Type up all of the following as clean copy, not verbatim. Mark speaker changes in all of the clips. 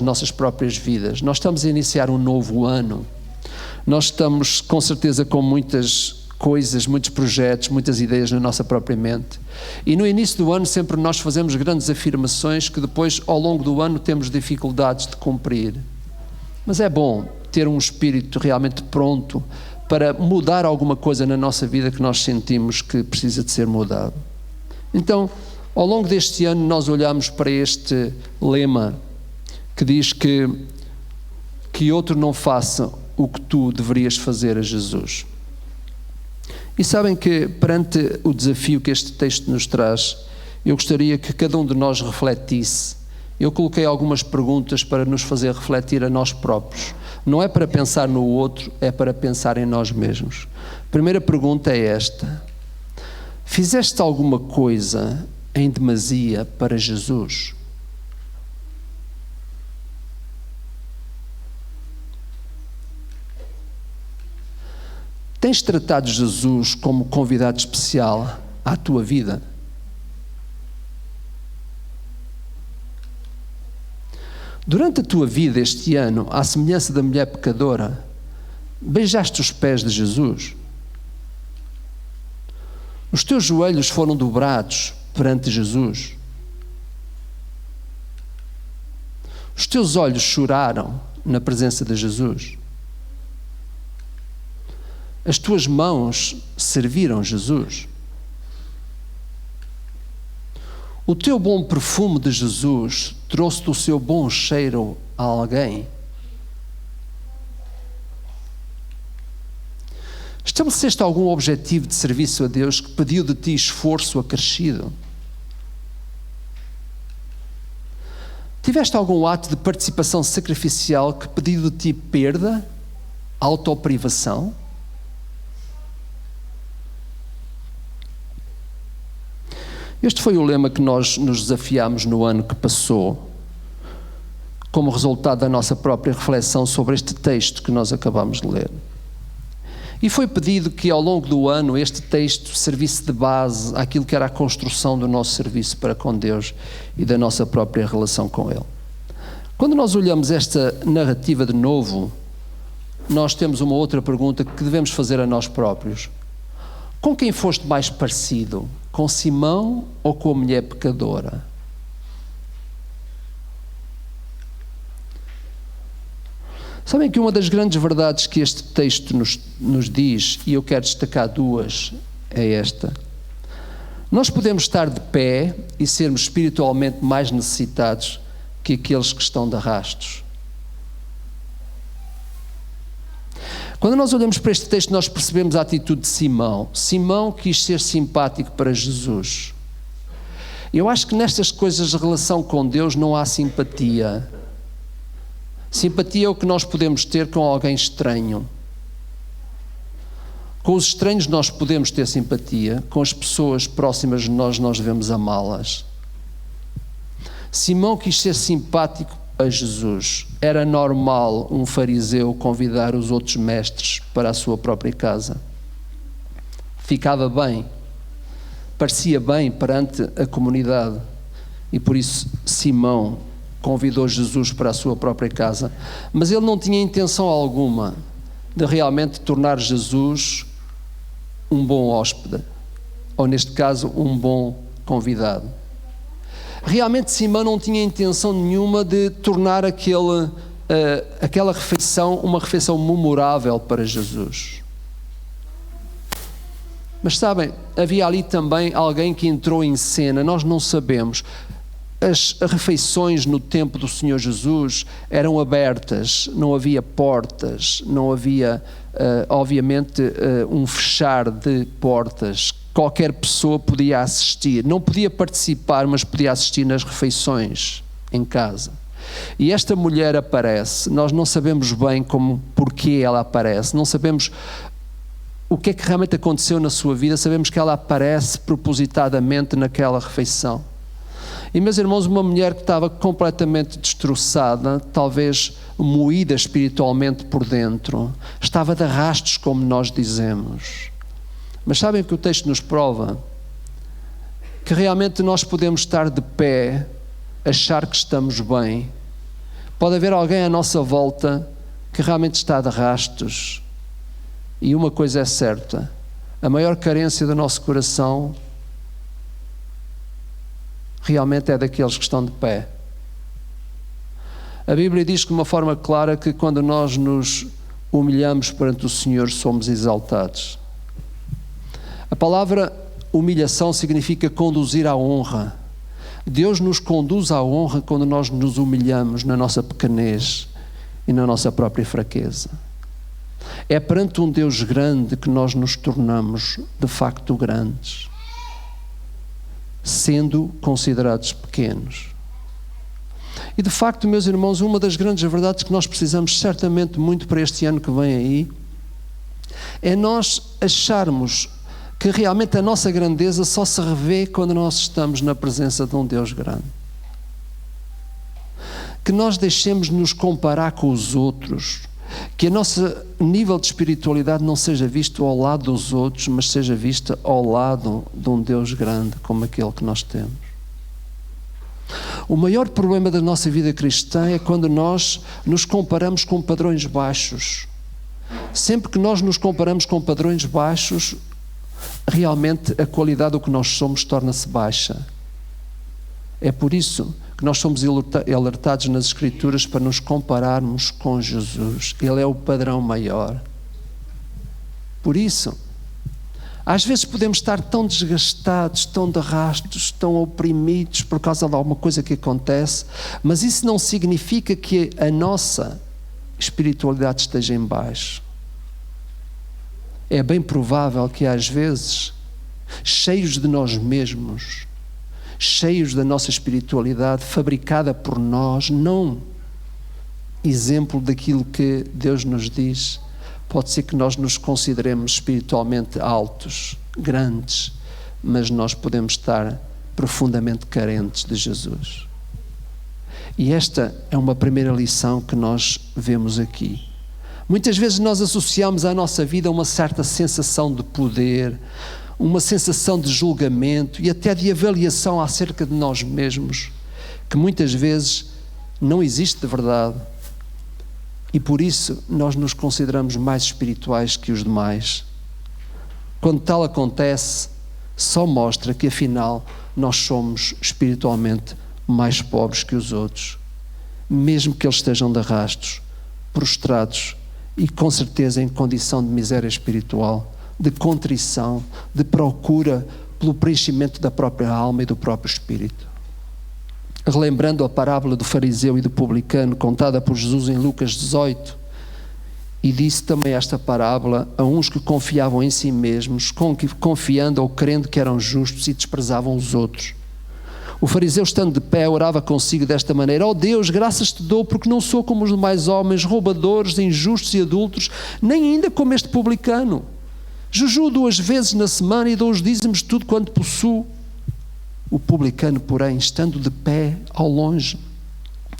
Speaker 1: nossas próprias vidas. Nós estamos a iniciar um novo ano. Nós estamos com certeza com muitas coisas, muitos projetos, muitas ideias na nossa própria mente. E no início do ano sempre nós fazemos grandes afirmações que depois ao longo do ano temos dificuldades de cumprir. Mas é bom ter um espírito realmente pronto para mudar alguma coisa na nossa vida que nós sentimos que precisa de ser mudado. Então, ao longo deste ano nós olhamos para este lema que diz que outro não faça o que tu deverias fazer a Jesus. E sabem que perante o desafio que este texto nos traz, eu gostaria que cada um de nós refletisse. Eu coloquei algumas perguntas para nos fazer refletir a nós próprios. Não é para pensar no outro, é para pensar em nós mesmos. A primeira pergunta é esta: fizeste alguma coisa em demasia para Jesus? Tens tratado Jesus como convidado especial à tua vida? Durante a tua vida este ano, à semelhança da mulher pecadora, beijaste os pés de Jesus? Os teus joelhos foram dobrados perante Jesus? Os teus olhos choraram na presença de Jesus? As tuas mãos serviram Jesus? O teu bom perfume de Jesus trouxe-te o seu bom cheiro a alguém? Estabeleceste algum objetivo de serviço a Deus que pediu de ti esforço acrescido? Tiveste algum ato de participação sacrificial que pediu de ti perda, autoprivação? Este foi o lema que nós nos desafiámos no ano que passou, como resultado da nossa própria reflexão sobre este texto que nós acabamos de ler. E foi pedido que ao longo do ano este texto servisse de base àquilo que era a construção do nosso serviço para com Deus e da nossa própria relação com Ele. Quando nós olhamos esta narrativa de novo, nós temos uma outra pergunta que devemos fazer a nós próprios. Com quem foste mais parecido? Com Simão ou com a mulher pecadora? Sabem que uma das grandes verdades que este texto nos diz, e eu quero destacar duas, é esta: nós podemos estar de pé e sermos espiritualmente mais necessitados que aqueles que estão de arrastos. Quando nós olhamos para este texto, nós percebemos a atitude de Simão. Simão quis ser simpático para Jesus. Eu acho que nestas coisas de relação com Deus não há simpatia. Simpatia é o que nós podemos ter com alguém estranho. Com os estranhos nós podemos ter simpatia, com as pessoas próximas de nós devemos amá-las. Simão quis ser simpático a Jesus. Era normal um fariseu convidar os outros mestres para a sua própria casa. Ficava bem, parecia bem perante a comunidade, e por isso Simão convidou Jesus para a sua própria casa. Mas ele não tinha intenção alguma de realmente tornar Jesus um bom hóspede, ou neste caso um bom convidado. Realmente Simão não tinha intenção nenhuma de tornar aquela refeição uma refeição memorável para Jesus. Mas sabem, havia ali também alguém que entrou em cena, nós não sabemos. As refeições no tempo do Senhor Jesus eram abertas, não havia portas, não havia, obviamente, um fechar de portas. Qualquer pessoa podia assistir, não podia participar, mas podia assistir nas refeições em casa. E esta mulher aparece, nós não sabemos bem porquê ela aparece, não sabemos o que é que realmente aconteceu na sua vida, sabemos que ela aparece propositadamente naquela refeição. E, meus irmãos, uma mulher que estava completamente destroçada, talvez moída espiritualmente por dentro, estava de arrastos, como nós dizemos. Mas sabem o que o texto nos prova? Que realmente nós podemos estar de pé, achar que estamos bem, Pode haver alguém à nossa volta que realmente está de rastos. E uma coisa é certa: a maior carência do nosso coração realmente é daqueles que estão de pé. A Bíblia diz de uma forma clara que quando nós nos humilhamos perante o Senhor, somos exaltados. A palavra humilhação significa conduzir à honra. Deus nos conduz à honra quando nós nos humilhamos na nossa pequenez e na nossa própria fraqueza. É perante um Deus grande que nós nos tornamos de facto grandes, sendo considerados pequenos. E de facto, meus irmãos, uma das grandes verdades que nós precisamos certamente muito para este ano que vem aí, é nós acharmos que realmente a nossa grandeza só se revê quando nós estamos na presença de um Deus grande. Que nós deixemos de nos comparar com os outros, que o nosso nível de espiritualidade não seja visto ao lado dos outros, mas seja visto ao lado de um Deus grande como aquele que nós temos. O maior problema da nossa vida cristã é quando nós nos comparamos com padrões baixos. Sempre que nós nos comparamos com padrões baixos, realmente a qualidade do que nós somos torna-se baixa. É por isso que nós somos alertados nas Escrituras para nos compararmos com Jesus. Ele é o padrão maior. Por isso, às vezes podemos estar tão desgastados, tão de rastos, tão oprimidos por causa de alguma coisa que acontece, mas isso não significa que a nossa espiritualidade esteja em baixo. É bem provável que às vezes, cheios de nós mesmos, cheios da nossa espiritualidade fabricada por nós, não exemplo daquilo que Deus nos diz, pode ser que nós nos consideremos espiritualmente altos, grandes, mas nós podemos estar profundamente carentes de Jesus. E esta é uma primeira lição que nós vemos aqui. Muitas vezes nós associamos à nossa vida uma certa sensação de poder, uma sensação de julgamento e até de avaliação acerca de nós mesmos, que muitas vezes não existe de verdade. E por isso nós nos consideramos mais espirituais que os demais. Quando tal acontece, só mostra que afinal nós somos espiritualmente mais pobres que os outros, mesmo que eles estejam de arrastos, prostrados e com certeza em condição de miséria espiritual, de contrição, de procura pelo preenchimento da própria alma e do próprio espírito. Relembrando a parábola do fariseu e do publicano contada por Jesus em Lucas 18, e disse também esta parábola a uns que confiavam em si mesmos, confiando ou crendo que eram justos e desprezavam os outros. O fariseu, estando de pé, orava consigo desta maneira: ó Deus, graças te dou porque não sou como os demais homens, roubadores, injustos e adúlteros, nem ainda como este publicano. Jejuo 2 vezes na semana e dou os dízimos de tudo quanto possuo. O publicano, porém, estando de pé ao longe,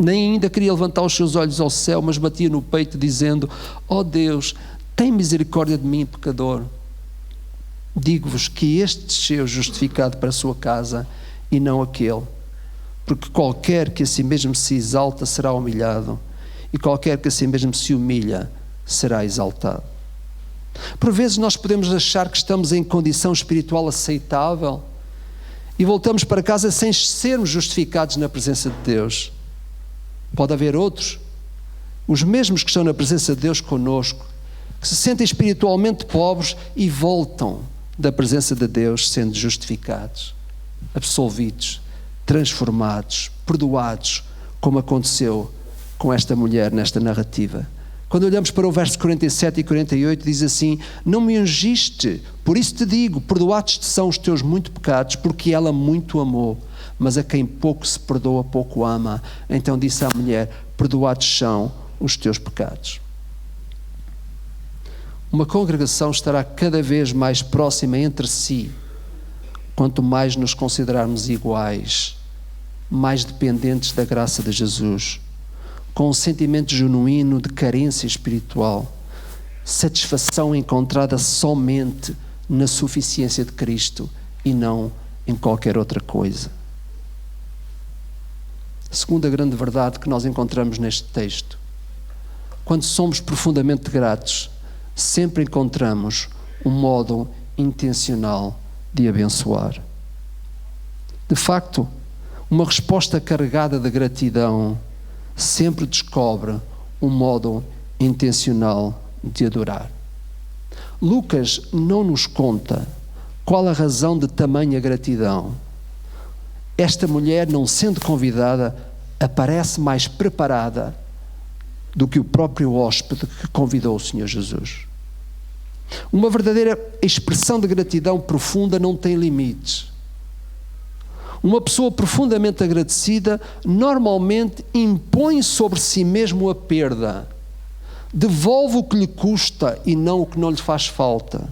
Speaker 1: nem ainda queria levantar os seus olhos ao céu, mas batia no peito, dizendo: ó Deus, tem misericórdia de mim, pecador. Digo-vos que este desceu justificado para a sua casa e não aquele, porque qualquer que a si mesmo se exalta será humilhado, e qualquer que a si mesmo se humilha será exaltado. Por vezes nós podemos achar que estamos em condição espiritual aceitável e voltamos para casa sem sermos justificados na presença de Deus. Pode haver outros, os mesmos que estão na presença de Deus conosco, que se sentem espiritualmente pobres e voltam da presença de Deus sendo justificados, absolvidos, transformados, perdoados, como aconteceu com esta mulher nesta narrativa. Quando olhamos para o verso 47 e 48, diz assim: não me ungiste, por isso te digo, perdoados te são os teus muitos pecados, porque ela muito amou, mas a quem pouco se perdoa, pouco ama. Então disse à mulher: perdoados são os teus pecados. Uma congregação estará cada vez mais próxima entre si, quanto mais nos considerarmos iguais, mais dependentes da graça de Jesus, com um sentimento genuíno de carência espiritual, satisfação encontrada somente na suficiência de Cristo e não em qualquer outra coisa. Segunda grande verdade que nós encontramos neste texto. Quando somos profundamente gratos, sempre encontramos um modo intencional de abençoar. De facto, uma resposta carregada de gratidão sempre descobre um modo intencional de adorar. Lucas não nos conta qual a razão de tamanha gratidão. Esta mulher, não sendo convidada, aparece mais preparada do que o próprio hóspede que convidou o Senhor Jesus. Uma verdadeira expressão de gratidão profunda não tem limites. Uma pessoa profundamente agradecida normalmente impõe sobre si mesmo a perda. Devolve o que lhe custa e não o que não lhe faz falta.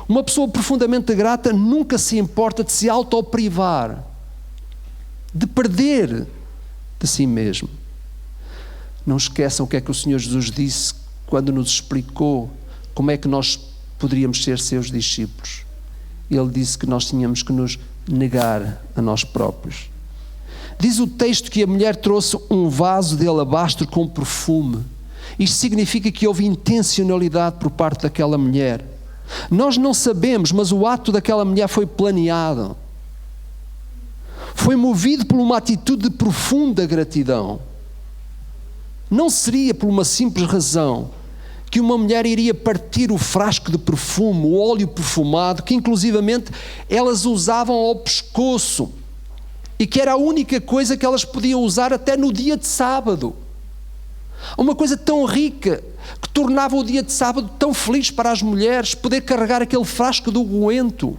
Speaker 1: Uma pessoa profundamente grata nunca se importa de se autoprivar, de perder de si mesmo. Não esqueçam o que é que o Senhor Jesus disse quando nos explicou como é que nós poderíamos ser seus discípulos. Ele disse que nós tínhamos que nos negar a nós próprios. Diz o texto que a mulher trouxe um vaso de alabastro com perfume. Isto significa que houve intencionalidade por parte daquela mulher. Nós não sabemos, mas o ato daquela mulher foi planeado. Foi movido por uma atitude de profunda gratidão. Não seria por uma simples razão que uma mulher iria partir o frasco de perfume, o óleo perfumado, que inclusivamente elas usavam ao pescoço e que era a única coisa que elas podiam usar até no dia de sábado. Uma coisa tão rica que tornava o dia de sábado tão feliz para as mulheres, poder carregar aquele frasco de unguento.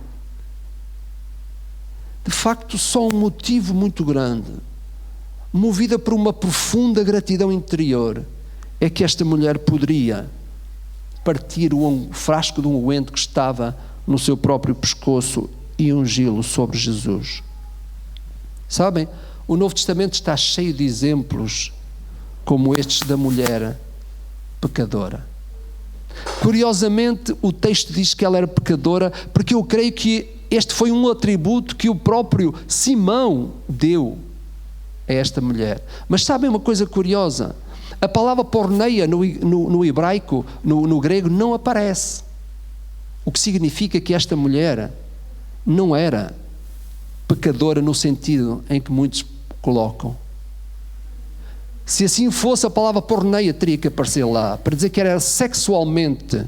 Speaker 1: De facto, só um motivo muito grande, movida por uma profunda gratidão interior, é que esta mulher poderia partir o frasco de unguento que estava no seu próprio pescoço e ungí-lo sobre Jesus. Sabem, o Novo Testamento está cheio de exemplos como estes da mulher pecadora. Curiosamente, o texto diz que ela era pecadora, porque eu creio que este foi um atributo que o próprio Simão deu a esta mulher. Mas sabem uma coisa curiosa? A palavra porneia no hebraico, no grego, não aparece. O que significa que esta mulher não era pecadora no sentido em que muitos colocam. Se assim fosse, a palavra porneia teria que aparecer lá, para dizer que era sexualmente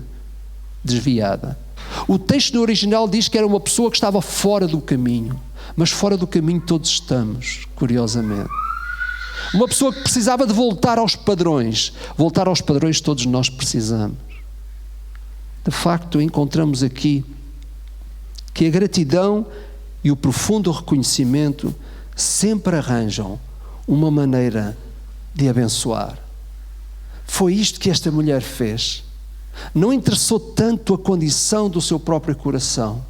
Speaker 1: desviada. O texto no original diz que era uma pessoa que estava fora do caminho, mas fora do caminho todos estamos, curiosamente. Uma pessoa que precisava de voltar aos padrões todos nós precisamos. De facto, encontramos aqui que a gratidão e o profundo reconhecimento sempre arranjam uma maneira de abençoar. Foi isto que esta mulher fez. Não interessou tanto a condição do seu próprio coração,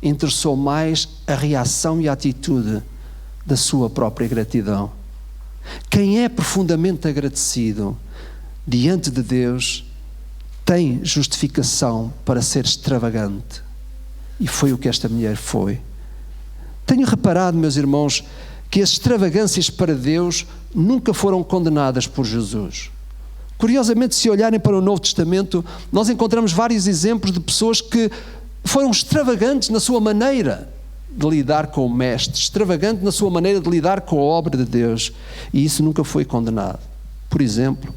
Speaker 1: interessou mais a reação e a atitude da sua própria gratidão. Quem é profundamente agradecido diante de Deus tem justificação para ser extravagante. E foi o que esta mulher foi. Tenho reparado, meus irmãos, que as extravagâncias para Deus nunca foram condenadas por Jesus. Curiosamente, se olharem para o Novo Testamento, nós encontramos vários exemplos de pessoas que foram extravagantes na sua maneira de lidar com o Mestre, extravagante na sua maneira de lidar com a obra de Deus, e isso nunca foi condenado. Por exemplo,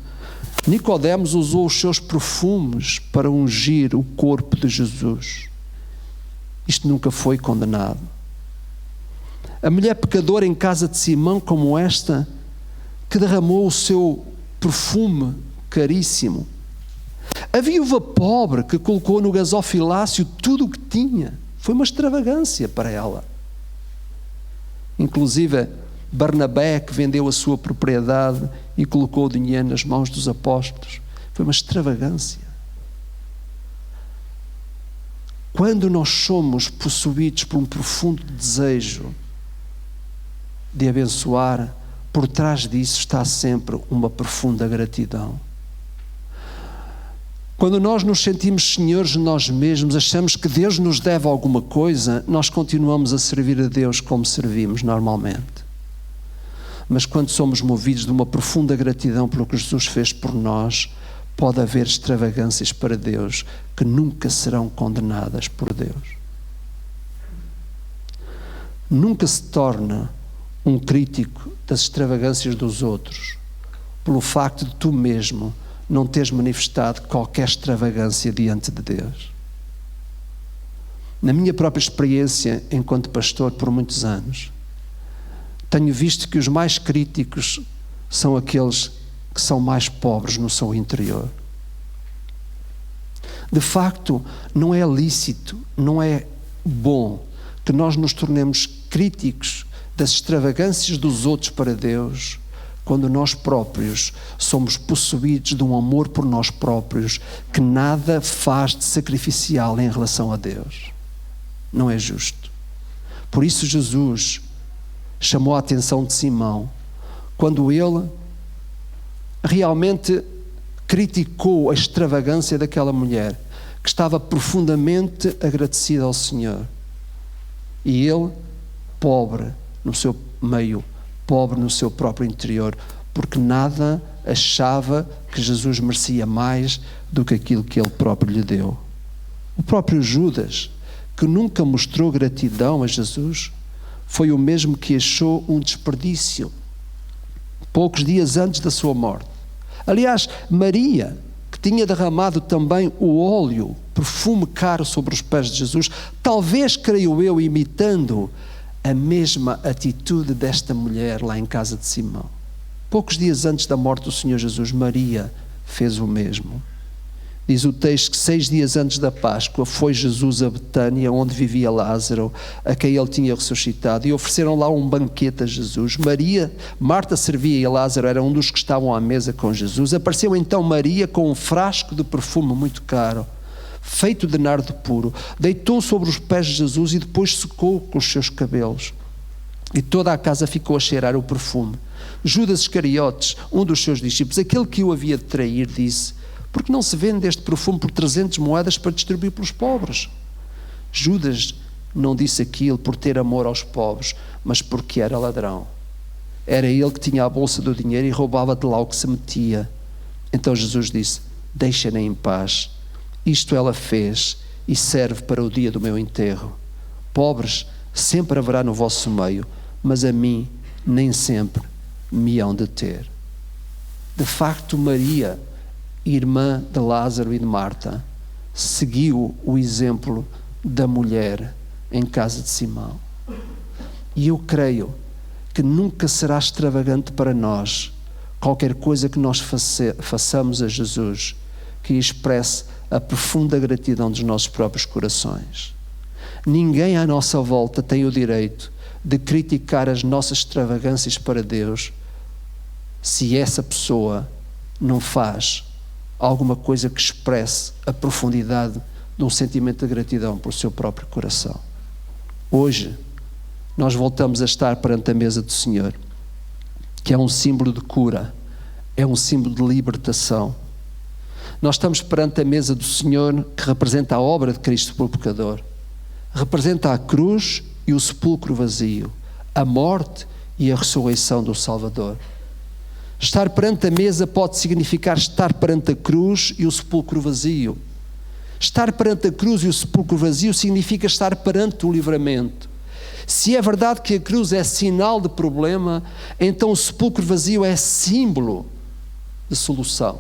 Speaker 1: Nicodemos usou os seus perfumes para ungir o corpo de Jesus. Isto nunca foi condenado. A mulher pecadora em casa de Simão, como esta, que derramou o seu perfume caríssimo. A viúva pobre que colocou no gasofilácio tudo o que tinha. Foi uma extravagância para ela. Inclusive, Barnabé, que vendeu a sua propriedade e colocou o dinheiro nas mãos dos apóstolos. Foi uma extravagância. Quando nós somos possuídos por um profundo desejo de abençoar, por trás disso está sempre uma profunda gratidão. Quando nós nos sentimos senhores de nós mesmos, achamos que Deus nos deve alguma coisa, nós continuamos a servir a Deus como servimos normalmente. Mas quando somos movidos de uma profunda gratidão pelo que Jesus fez por nós, pode haver extravagâncias para Deus que nunca serão condenadas por Deus. Nunca se torna um crítico das extravagâncias dos outros pelo facto de tu mesmo não teres manifestado qualquer extravagância diante de Deus. Na minha própria experiência enquanto pastor por muitos anos, tenho visto que os mais críticos são aqueles que são mais pobres no seu interior. De facto, não é lícito, não é bom que nós nos tornemos críticos das extravagâncias dos outros para Deus, quando nós próprios somos possuídos de um amor por nós próprios que nada faz de sacrificial em relação a Deus. Não é justo. Por isso Jesus chamou a atenção de Simão quando ele realmente criticou a extravagância daquela mulher que estava profundamente agradecida ao Senhor. E ele, pobre no seu meio, pobre no seu próprio interior, porque nada achava que Jesus merecia mais do que aquilo que ele próprio lhe deu. O próprio Judas, que nunca mostrou gratidão a Jesus, foi o mesmo que achou um desperdício poucos dias antes da sua morte. Aliás, Maria, que tinha derramado também o óleo, perfume caro sobre os pés de Jesus, talvez, creio eu, imitando a mesma atitude desta mulher lá em casa de Simão. Poucos dias antes da morte do Senhor Jesus, Maria fez o mesmo. Diz o texto que 6 dias antes da Páscoa foi Jesus a Betânia, onde vivia Lázaro, a quem ele tinha ressuscitado, e ofereceram lá um banquete a Jesus. Marta servia e Lázaro era um dos que estavam à mesa com Jesus. Apareceu então Maria com um frasco de perfume muito caro, feito de nardo puro, deitou sobre os pés de Jesus e depois secou com os seus cabelos. E toda a casa ficou a cheirar o perfume. Judas Iscariotes, um dos seus discípulos, aquele que o havia de trair, disse: porque não se vende este perfume por 300 moedas para distribuir pelos pobres? Judas não disse aquilo por ter amor aos pobres, mas porque era ladrão. Era ele que tinha a bolsa do dinheiro e roubava de lá o que se metia. Então Jesus disse: deixa-na em paz. Isto ela fez e serve para o dia do meu enterro. Pobres sempre haverá no vosso meio, mas a mim nem sempre me hão de ter. De facto, Maria, irmã de Lázaro e de Marta, seguiu o exemplo da mulher em casa de Simão. E eu creio que nunca será extravagante para nós qualquer coisa que nós façamos a Jesus que expresse a profunda gratidão dos nossos próprios corações. Ninguém à nossa volta tem o direito de criticar as nossas extravagâncias para Deus se essa pessoa não faz alguma coisa que expresse a profundidade de um sentimento de gratidão pelo seu próprio coração. Hoje, nós voltamos a estar perante a mesa do Senhor, que é um símbolo de cura, é um símbolo de libertação. Nós estamos perante a mesa do Senhor, que representa a obra de Cristo pelo pecador, representa a cruz e o sepulcro vazio, a morte e a ressurreição do Salvador. Estar perante a mesa pode significar estar perante a cruz e o sepulcro vazio. Estar perante a cruz e o sepulcro vazio significa estar perante o livramento. Se é verdade que a cruz é sinal de problema, então o sepulcro vazio é símbolo de solução.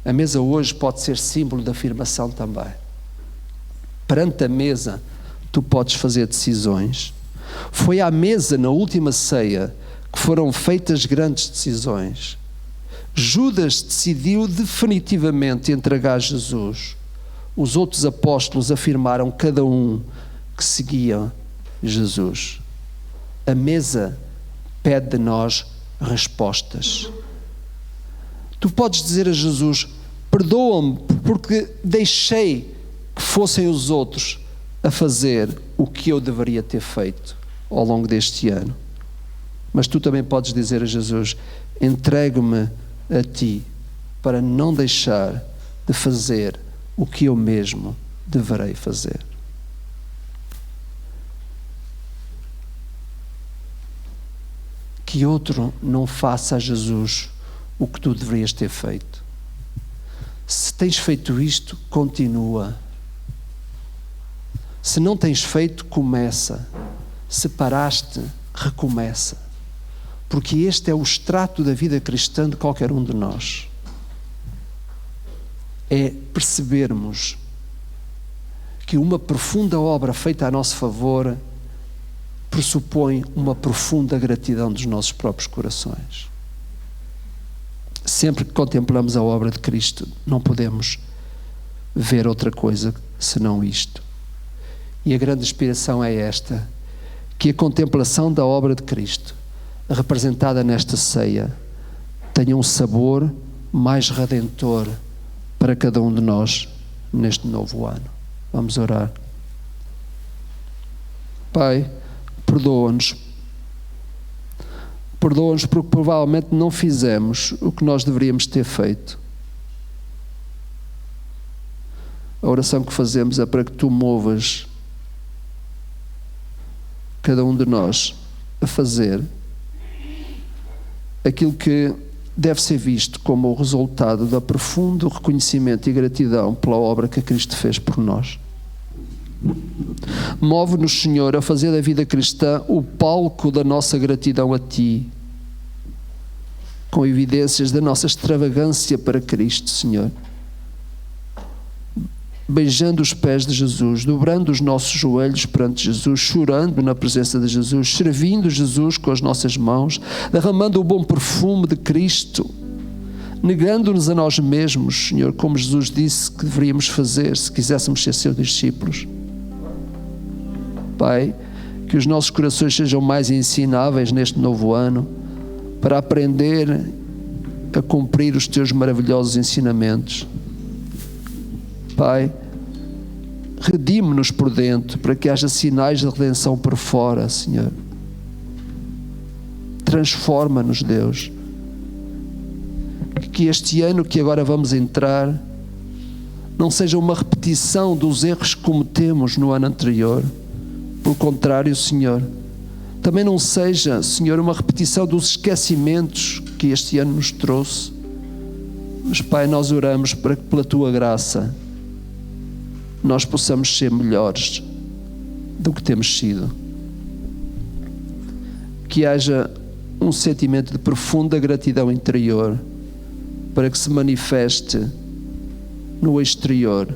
Speaker 1: A mesa hoje pode ser símbolo de afirmação também. Perante a mesa, tu podes fazer decisões. Foi à mesa, na última ceia, que foram feitas grandes decisões. Judas decidiu definitivamente entregar Jesus. Os outros apóstolos afirmaram cada um que seguia Jesus. A mesa pede de nós respostas. Tu podes dizer a Jesus: perdoa-me porque deixei que fossem os outros a fazer o que eu deveria ter feito ao longo deste ano. Mas tu também podes dizer a Jesus: entrego-me a ti para não deixar de fazer o que eu mesmo deverei fazer. que outro não faça a Jesus o que tu deverias ter feito. Se tens feito isto, continua. Se não tens feito, começa. Se paraste, recomeça. Porque este é o extrato da vida cristã de qualquer um de nós. É percebermos que uma profunda obra feita a nosso favor pressupõe uma profunda gratidão dos nossos próprios corações. Sempre que contemplamos a obra de Cristo, não podemos ver outra coisa senão isto. E a grande inspiração é esta, que a contemplação da obra de Cristo, representada nesta ceia, tenha um sabor mais redentor para cada um de nós neste novo ano. Vamos orar. Pai, perdoa-nos. Perdoa-nos porque provavelmente não fizemos o que nós deveríamos ter feito. A oração que fazemos é para que tu movas cada um de nós a fazer aquilo que deve ser visto como o resultado do profundo reconhecimento e gratidão pela obra que Cristo fez por nós. Move-nos, Senhor, a fazer da vida cristã o palco da nossa gratidão a Ti, com evidências da nossa extravagância para Cristo, Senhor. Beijando os pés de Jesus, dobrando os nossos joelhos perante Jesus, chorando na presença de Jesus, servindo Jesus com as nossas mãos, derramando o bom perfume de Cristo, negando-nos a nós mesmos, Senhor, como Jesus disse que deveríamos fazer se quiséssemos ser seus discípulos. Pai, que os nossos corações sejam mais ensináveis neste novo ano, para aprender a cumprir os Teus maravilhosos ensinamentos. Pai, redime-nos por dentro, para que haja sinais de redenção por fora, Senhor. Transforma-nos, Deus. Que este ano que agora vamos entrar não seja uma repetição dos erros que cometemos no ano anterior. Pelo contrário, Senhor, também não seja, Senhor, uma repetição dos esquecimentos que este ano nos trouxe. Mas, Pai, nós oramos para que pela Tua graça nós possamos ser melhores do que temos sido. Que haja um sentimento de profunda gratidão interior para que se manifeste no exterior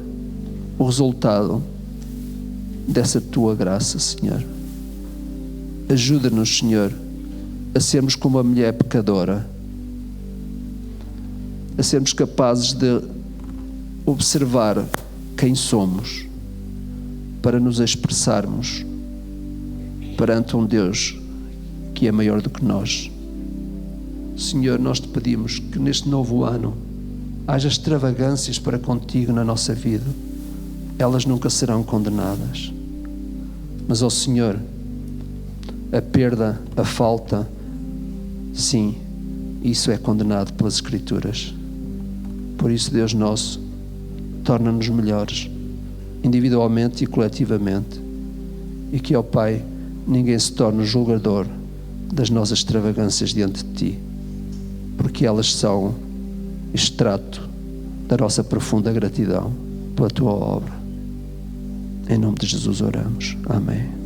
Speaker 1: o resultado dessa Tua graça, Senhor. Ajuda-nos, Senhor, a sermos como a mulher pecadora, a sermos capazes de observar quem somos, para nos expressarmos perante um Deus que é maior do que nós. Senhor, nós te pedimos que neste novo ano haja extravagâncias para contigo na nossa vida. Elas nunca serão condenadas. Mas, ó Senhor, a perda, a falta, sim, isso é condenado pelas Escrituras. Por isso, Deus nosso, torna-nos melhores, individualmente e coletivamente. E que, ó Pai, ninguém se torne o julgador das nossas extravagâncias diante de Ti, porque elas são extrato da nossa profunda gratidão pela Tua obra. Em nome de Jesus oramos. Amém.